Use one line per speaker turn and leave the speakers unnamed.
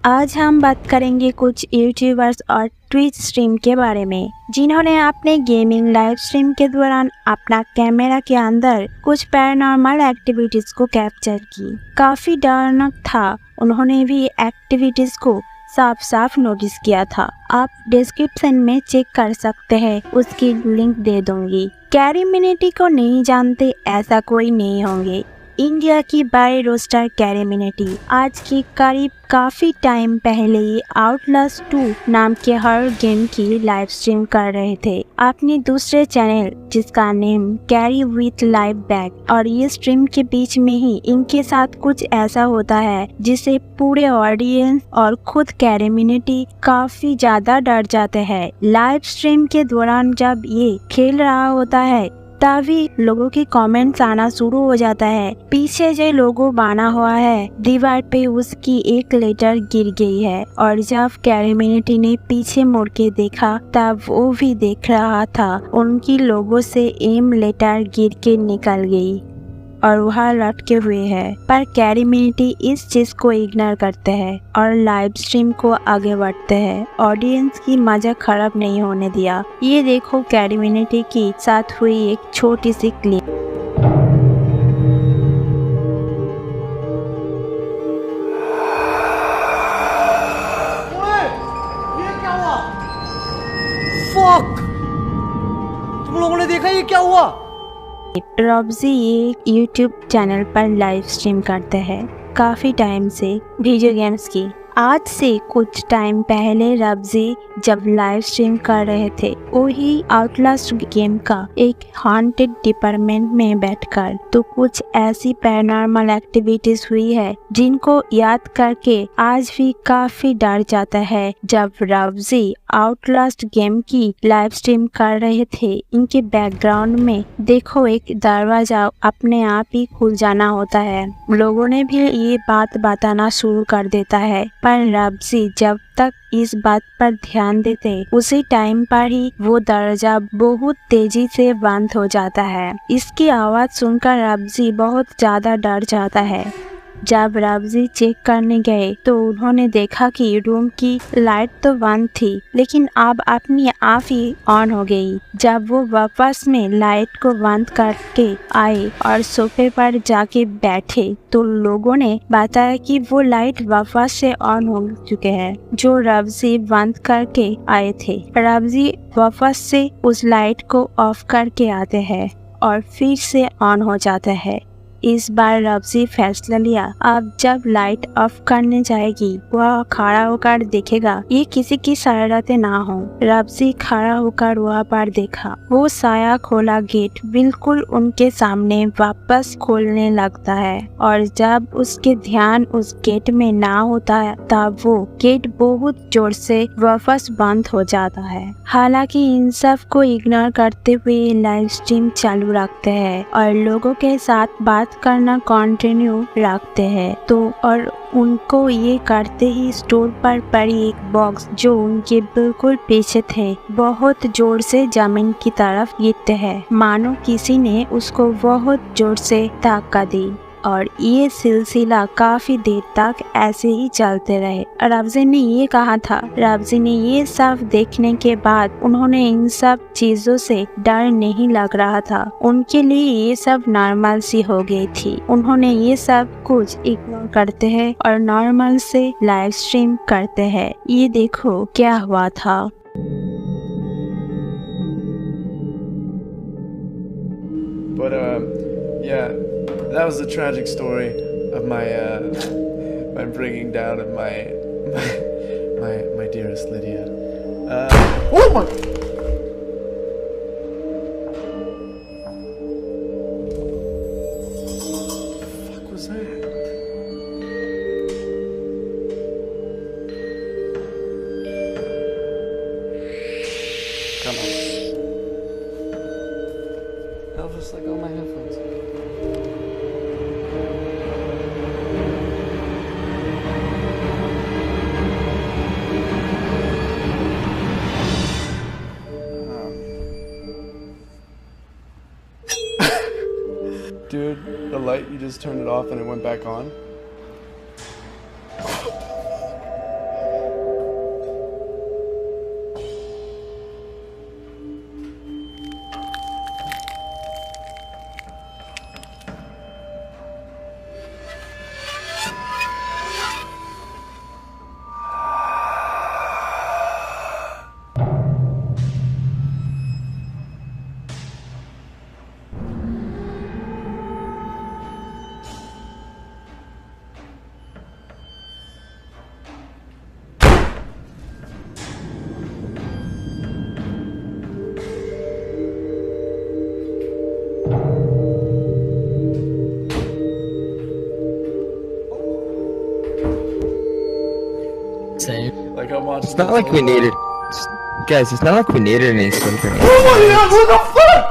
आज हम बात करेंगे कुछ यूट्यूबर्स और ट्विच स्ट्रीम के बारे में जिन्होंने अपने गेमिंग लाइव स्ट्रीम के दौरान अपना कैमरा के अंदर कुछ पैरानॉर्मल एक्टिविटीज को कैप्चर की। काफी डरावना था, उन्होंने भी एक्टिविटीज को साफ साफ नोटिस किया था। आप डिस्क्रिप्शन में चेक कर सकते हैं, उसकी लिंक दे दूंगी। कैरी मिनिटी को नहीं जानते ऐसा कोई नहीं होंगे। इंडिया की बाई रोस्टर कैरी मिनिटी आज की करीब काफी टाइम पहले ही आउटलास्ट 2 नाम के हॉरर गेम की लाइव स्ट्रीम कर रहे थे अपने दूसरे चैनल जिसका name carry with live back. और ये स्ट्रीम के बीच में ही इनके साथ कुछ ऐसा होता है जिसे पूरे ऑडियंस और खुद कैरी मिनिटी काफी ज्यादा डर जाते हैं। लाइव स्ट्रीम के दौरान जब ये खेल रहा होता है तभी लोगों के कमेंट्स आना शुरू हो जाता है। पीछे जो लोगो बना हुआ है दीवार पे उसकी एक लेटर गिर गई है और जब कैरी मिनिटी ने पीछे मुड़ के देखा तब वो भी देख रहा था उनकी लोगो से एम लेटर गिर के निकल गई और वहाँ लटके हुए है। पर कैरी मिनिटी इस चीज को इग्नोर करते हैं और लाइव स्ट्रीम को आगे बढ़ते हैं। ऑडियंस की मजा खराब नहीं होने दिया। ये देखो कैरी मिनिटी की साथ हुई एक छोटी सी क्लिप।
तुम लोगों ने देखा ये क्या हुआ?
रब्जी ये यूट्यूब चैनल पर लाइव स्ट्रीम करते हैं काफी टाइम से वीडियो गेम्स की। आज से कुछ टाइम पहले रब्जी जब लाइव स्ट्रीम कर रहे थे वही आउटलास्ट गेम का एक हॉन्टेड डिपार्टमेंट में बैठकर तो कुछ ऐसी पैरानॉर्मल एक्टिविटीज हुई है जिनको याद करके आज भी काफी डर जाता है। जब रब्जी आउटलास्ट गेम की लाइव स्ट्रीम कर रहे थे इनके बैकग्राउंड में देखो एक दरवाजा अपने आप ही खुल जाना होता है। लोगों ने भी ये बात बताना शुरू कर देता है पर रब्जी जब तक इस बात पर ध्यान देते उसी टाइम पर ही वो दरवाजा बहुत तेजी से बंद हो जाता है। इसकी आवाज सुनकर रब्जी बहुत ज्यादा डर जाता है। जब रब्जी चेक करने गए तो उन्होंने देखा कि रूम की लाइट तो बंद थी लेकिन अब अपनी आप ही ऑन हो गई। जब वो वापस में लाइट को बंद करके आए और सोफे पर जाके बैठे तो लोगों ने बताया कि वो लाइट वापस से ऑन हो चुके हैं जो रब्जी बंद करके आए थे। रब्जी वापस से उस लाइट को ऑफ करके आते हैं और फिर से ऑन हो जाता है। इस बार रब्जी फैसला लिया अब जब लाइट ऑफ करने जाएगी वह खड़ा होकर देखेगा ये किसी की शरारतें ना हो। रब्जी खड़ा होकर वहाँ पर देखा वो साया खोला गेट बिल्कुल उनके सामने वापस खोलने लगता है और जब उसके ध्यान उस गेट में ना होता है तब वो गेट बहुत जोर से वापस बंद हो जाता है। हालांकि इन सब को इग्नोर करते हुए लाइव स्ट्रीम चालू रखते हैं और लोगों के साथ बात करना कंटिन्यू रखते हैं तो और उनको ये करते ही स्टोर पर पड़ी एक बॉक्स जो उनके बिल्कुल पीछे थे बहुत जोर से जमीन की तरफ गिरते हैं मानो किसी ने उसको बहुत जोर से धक्का दी और ये सिलसिला काफी देर तक ऐसे ही चलते रहे। रब्जी ने ये कहा था रब्जी ने ये सब देखने के बाद उन्होंने इन सब चीजों से डर नहीं लग रहा था। उनके लिए ये सब नॉर्मल सी हो गई थी। उन्होंने ये सब कुछ इग्नोर करते हैं और नॉर्मल से लाइव स्ट्रीम करते हैं। ये देखो क्या हुआ था।
Yeah, that was the tragic story of my my bringing down of my dearest Lydia. Oh my! What the fuck was that? Come on. Elvis, let go of my headphones. Dude, the light, you just turned it off and it went back on.
same.
Like I'm watching.
It's not like we needed. Guys, it's not like we needed any sleep or anything.
Oh my god! What the fuck?